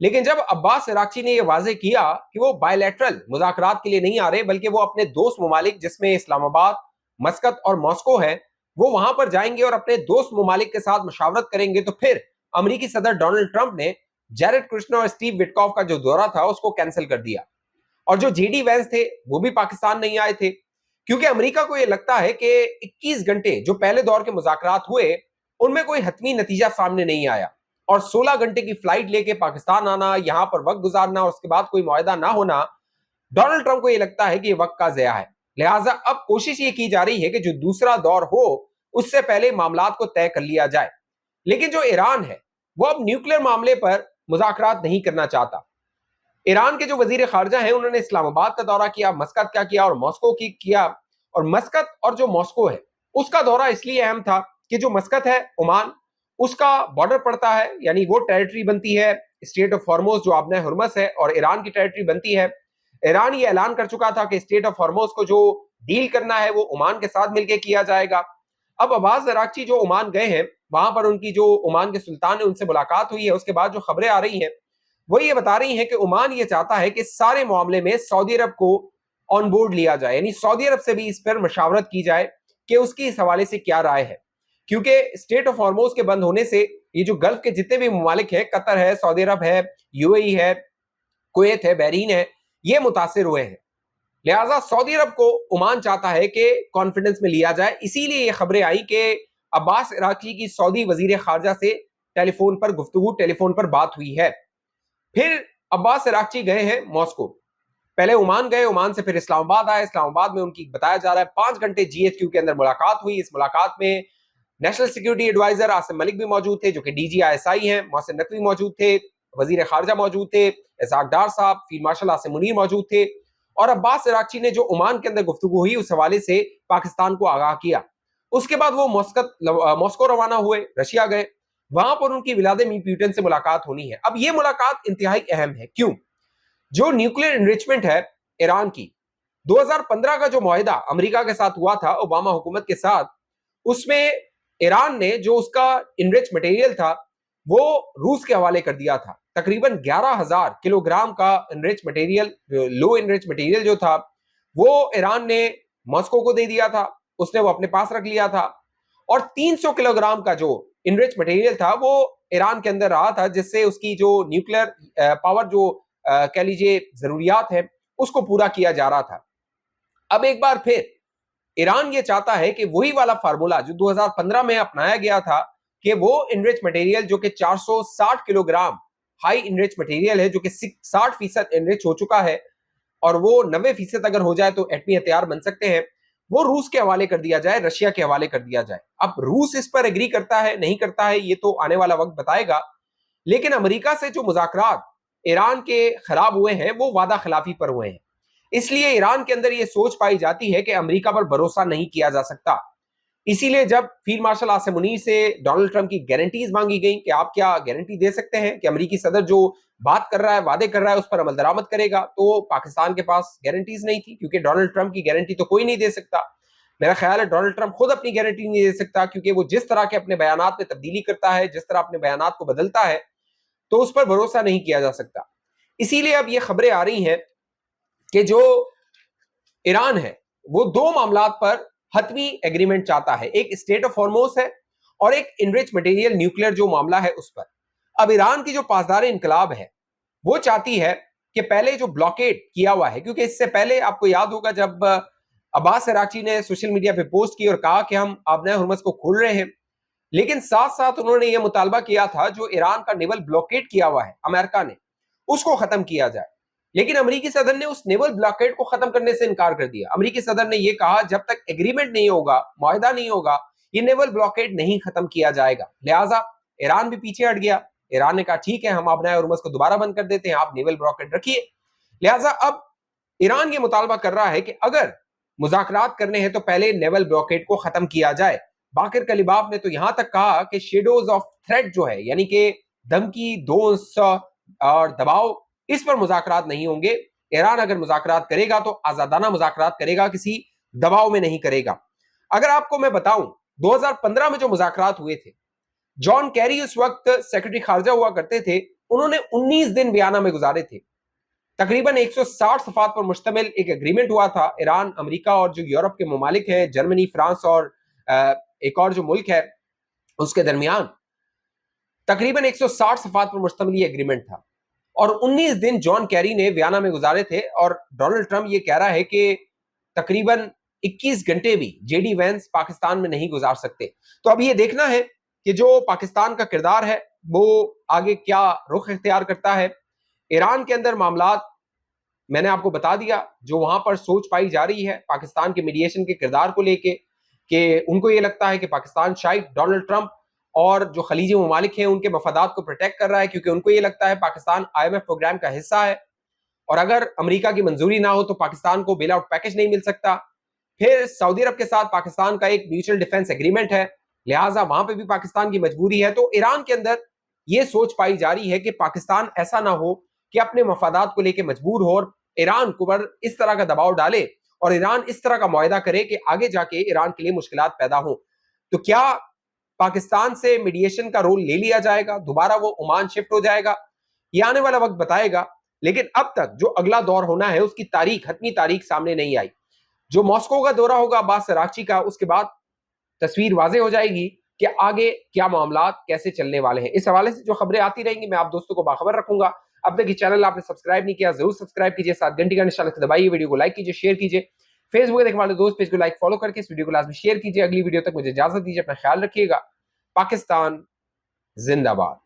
لیکن جب عباس عراقچی نے یہ واضح کیا کہ وہ بائیلیٹرل مذاکرات کے لیے نہیں آ رہے بلکہ وہ اپنے دوست ممالک جس میں اسلام آباد، مسقط اور ماسکو ہے وہ وہاں پر جائیں گے اور اپنے دوست ممالک کے ساتھ مشاورت کریں گے، تو پھر امریکی صدر ڈونلڈ ٹرمپ نے جیرڈ کرشنر اور اسٹیو وٹکاف کا جو دورہ تھا اس کو کینسل کر دیا، اور جو جی ڈی وینس تھے وہ بھی پاکستان نہیں آئے تھے، کیونکہ امریکہ کو یہ لگتا ہے کہ 21 گھنٹے جو پہلے دور کے مذاکرات ہوئے ان میں کوئی حتمی نتیجہ سامنے نہیں آیا، اور 16 گھنٹے کی فلائٹ لے کے پاکستان آنا، یہاں پر وقت گزارنا اور اس کے بعد کوئی معاہدہ نہ ہونا، ڈونلڈ ٹرمپ کو یہ لگتا ہے کہ یہ وقت کا ضیاع ہے، لہٰذا اب کوشش یہ کی جا رہی ہے کہ جو دوسرا دور ہو اس سے پہلے معاملات کو طے کر لیا جائے۔ لیکن جو ایران ہے وہ اب نیوکلیر معاملے پر مذاکرات نہیں کرنا چاہتا۔ ایران کے جو وزیر خارجہ ہیں انہوں نے اسلام آباد کا دورہ کیا، مسقط کا کیا اور ماسکو کی کیا، اور مسقط اور جو ماسکو ہے اس کا دورہ اس لیے اہم تھا کہ جو مسقط ہے عمان، اس کا بارڈر پڑتا ہے، یعنی وہ ٹیریٹری بنتی ہے اسٹیٹ آف ہارموز جو آبنہ ہرمز ہے، اور ایران کی ٹیریٹری بنتی ہے۔ ایران یہ اعلان کر چکا تھا کہ اسٹیٹ آف ہارموز کو جو ڈیل کرنا ہے وہ عمان کے ساتھ مل کے کیا جائے گا۔ اب عباس عراقچی جو عمان گئے ہیں، وہاں پر ان کی جو عمان کے سلطان ہے ان سے ملاقات ہوئی ہے، اس کے بعد جو خبریں آ رہی ہیں وہ یہ بتا رہی ہیں کہ عمان یہ چاہتا ہے کہ سارے معاملے میں سعودی عرب کو آن بورڈ لیا جائے، یعنی سعودی عرب سے بھی اس پر مشاورت کی جائے کہ اس کی اس حوالے سے کیا رائے ہے، کیونکہ اسٹیٹ آف ہارموز کے بند ہونے سے یہ جو گلف کے جتنے بھی ممالک ہیں، قطر ہے، سعودی عرب ہے، یو اے ای ہے، کویت ہے، بحرین ہے، یہ متاثر ہوئے ہیں، لہٰذا سعودی عرب کو عمان چاہتا ہے کہ کانفیڈنس میں لیا جائے، اسی لیے یہ خبریں آئی کہ عباس عراقچی کی سعودی وزیر خارجہ سے ٹیلی فون پر گفتگو، ٹیلی فون پر بات ہوئی ہے۔ پھر عباس عراقچی گئے ہیں ماسکو، پہلے عمان گئے، عمان سے پھر اسلام آباد آئے، اسلام آباد میں ان کی بتایا جا رہا ہے 5 گھنٹے جی ایچ کیو کے اندر ملاقات ہوئی۔ اس ملاقات میں نیشنل سیکیورٹی ایڈوائزر عاصم ملک بھی موجود تھے جو کہ D G I S I ہیں، محسن نقوی موجود تھے، وزیر خارجہ موجود تھے، اسحاق ڈار صاحب، فیلڈ مارشل عاصم منیر موجود تھے، اور عباس عراقچی نے جو عمان کے اندر گفتگو ہوئی اس حوالے سے پاکستان کو آگاہ کیا۔ اس کے بعد وہ ماسکو روانہ ہوئے، رشیا گئے، وہاں پر ان کی ولادمیر پیوٹن سے ملاقات ہونی ہے۔ اب یہ ملاقات انتہائی اہم ہے، کیوں؟ جو نیوکلیر انریچمنٹ ہے ایران کی، 2015 کا جو معاہدہ امریکہ کے ساتھ ہوا تھا اوباما حکومت کے ساتھ، اس میں ایران نے جو اس کا انریچ مٹیریل تھا وہ روس کے حوالے کر دیا تھا، تقریباً 11,000 کلو گرام کا انریچ مٹیریل، لو انریچ مٹیریل جو تھا وہ ایران نے ماسکو کو دے دیا تھا، اس نے وہ اپنے پاس رکھ لیا تھا، اور 300 کلو گرام کا جو انریچ مٹیریل تھا وہ ایران کے اندر رہا تھا، جس سے اس کی جو نیوکلیر پاور جو کہہ لیجیے ضروریات ہیں اس کو پورا کیا جا رہا تھا۔ اب ایک بار پھر ایران یہ چاہتا ہے کہ وہی والا فارمولا جو 2015 میں اپنایا گیا تھا کہ وہ انریچ مٹیریل جو کہ 460 kilo gram high enrich material ہے جو کہ 60% انریچ ہو چکا ہے، اور وہ 90% اگر ہو جائے تو ایٹمی ہتھیار بن سکتے ہیں، وہ روس کے حوالے کر دیا جائے، رشیا کے حوالے کر دیا جائے۔ اب روس اس پر ایگری کرتا ہے نہیں کرتا ہے یہ تو آنے والا وقت بتائے گا، لیکن امریکہ سے جو مذاکرات ایران کے خراب ہوئے ہیں وہ وعدہ خلافی پر ہوئے ہیں، اس لیے ایران کے اندر یہ سوچ پائی جاتی ہے کہ امریکہ پر بھروسہ نہیں کیا جا سکتا۔ اسی لیے جب فیلڈ مارشل عاصم منیر سے ڈونلڈ ٹرمپ کی گارنٹیز مانگی گئیں کہ آپ کیا گارنٹی دے سکتے ہیں کہ امریکی صدر جو بات کر رہا ہے، وعدے کر رہا ہے، اس پر عمل درآمد کرے گا، تو پاکستان کے پاس گارنٹیز نہیں تھی، کیونکہ ڈونلڈ ٹرمپ کی گارنٹی تو کوئی نہیں دے سکتا۔ میرا خیال ہے ڈونلڈ ٹرمپ خود اپنی گارنٹی نہیں دے سکتا، کیونکہ وہ جس طرح کے اپنے بیانات میں تبدیلی کرتا ہے، جس طرح اپنے بیانات کو بدلتا ہے، تو اس پر بھروسہ نہیں کیا جا سکتا۔ اسی لیے اب یہ خبریں آ رہی ہیں کہ جو ایران ہے وہ 2 معاملات پر حتمی ایگریمنٹ چاہتا ہے، ایک اسٹیٹ آف ہارموز ہے اور ایک انریچ مٹیریل نیوکلیر جو معاملہ ہے اس پر۔ اب ایران کی جو پاسدار انقلاب ہے وہ چاہتی ہے کہ پہلے جو بلاکیڈ کیا ہوا ہے، کیونکہ اس سے پہلے آپ کو یاد ہوگا جب عباس عراقچی نے سوشل میڈیا پہ پوسٹ کی اور کہا کہ ہم آبنہ ہرمز کو کھول رہے ہیں، لیکن ساتھ ساتھ انہوں نے یہ مطالبہ کیا تھا جو ایران کا نیول بلاکیڈ کیا ہوا ہے امریکہ نے، اس کو ختم کیا جائے، لیکن امریکی صدر نے اس نیول بلاکیڈ کو ختم کرنے سے انکار کر دیا۔ امریکی صدر نے یہ کہا جب تک ایگریمنٹ نہیں ہوگا، معاہدہ نہیں ہوگا، یہ نیول بلاکیڈ نہیں ختم کیا جائے گا، لہٰذا ایران بھی پیچھے ہٹ گیا۔ ایران نے کہا ٹھیک ہے ہم آبنہ ہرمز کو دوبارہ بند کر دیتے ہیں، آپ نیول بلاکیڈ رکھیے۔ لہٰذا اب ایران یہ مطالبہ کر رہا ہے کہ اگر مذاکرات کرنے ہیں تو پہلے نیول بلاکیڈ کو ختم کیا جائے۔ باقر کلیباف نے تو یہاں تک کہا کہ شیڈوز آف تھریٹ جو ہے، یعنی کہ دھمکی، دھونس اور دباؤ، اس پر مذاکرات نہیں ہوں گے۔ ایران اگر مذاکرات کرے گا تو آزادانہ مذاکرات کرے گا، کسی دباؤ میں نہیں کرے گا۔ اگر آپ کو میں بتاؤں 2015 میں جو مذاکرات ہوئے تھے، جان کیری اس وقت سیکرٹری خارجہ ہوا کرتے تھے، انہوں نے 19 دن ویانا میں گزارے تھے. تقریباً 160 صفحات پر مشتمل ایک ایگریمنٹ ہوا تھا ایران، امریکہ اور جو یورپ کے ممالک ہیں، جرمنی، فرانس اور ایک اور جو ملک ہے اس کے درمیان. تقریباً 160 صفحات پر مشتمل یہ ایگریمنٹ تھا، اور 19 دن جان کیری نے ویانا میں گزارے تھے، اور ڈونلڈ ٹرمپ یہ کہہ رہا ہے کہ تقریباً 21 گھنٹے بھی جے ڈی وینس پاکستان میں نہیں گزار سکتے. تو اب یہ دیکھنا ہے کہ جو پاکستان کا کردار ہے وہ آگے کیا رخ اختیار کرتا ہے. ایران کے اندر معاملات میں نے آپ کو بتا دیا، جو وہاں پر سوچ پائی جا رہی ہے پاکستان کے میڈیشن کے کردار کو لے کے، کہ ان کو یہ لگتا ہے کہ پاکستان شاید ڈونلڈ ٹرمپ اور جو خلیجی ممالک ہیں ان کے مفادات کو پروٹیکٹ کر رہا ہے، کیونکہ ان کو یہ لگتا ہے Pakistan I M F programme کا حصہ ہے، اور اگر امریکہ کی منظوری نہ ہو تو پاکستان کو بیل آؤٹ پیکج نہیں مل سکتا. پھر سعودی عرب کے ساتھ پاکستان کا ایک میوچل ڈیفنس ایگریمنٹ ہے، لہٰذا وہاں پہ بھی پاکستان کی مجبوری ہے. تو ایران کے اندر یہ سوچ پائی جا رہی ہے کہ پاکستان ایسا نہ ہو کہ اپنے مفادات کو لے کے مجبور ہو اور ایران کو پر اس طرح کا دباؤ ڈالے اور ایران اس طرح کا معاہدہ کرے کہ آگے جا کے ایران کے لیے مشکلات پیدا ہوں. تو کیا پاکستان سے میڈیشن کا رول لے لیا جائے گا، دوبارہ وہ عمان شفٹ ہو جائے گا؟ یہ آنے والا وقت بتائے گا. لیکن اب تک جو اگلا دور ہونا ہے اس کی تاریخ، حتمی تاریخ سامنے نہیں آئی. جو ماسکو کا دورہ ہوگا عباس اراغچی کا، اس کے بعد تصویر واضح ہو جائے گی کہ آگے کیا معاملات کیسے چلنے والے ہیں. اس حوالے سے جو خبریں آتی رہیں گی میں آپ دوستوں کو باخبر رکھوں گا. اب تک یہ چینل آپ نے سبسکرائب نہیں کیا ضرور سبسکرائب کیجیے، ساتھ گھنٹی کا نشان دبائیے، ویڈیو کو لائک کیجیے، شیئر کیجیے. فیس بک دیکھنے والے دوست پیج کو لائک فالو کر کے اس ویڈیو کو لازمی شیئر کیجیے. اگلی ویڈیو تک مجھے اجازت دیجیے، اپنا خیال رکھیے گا. پاکستان زندہ باد.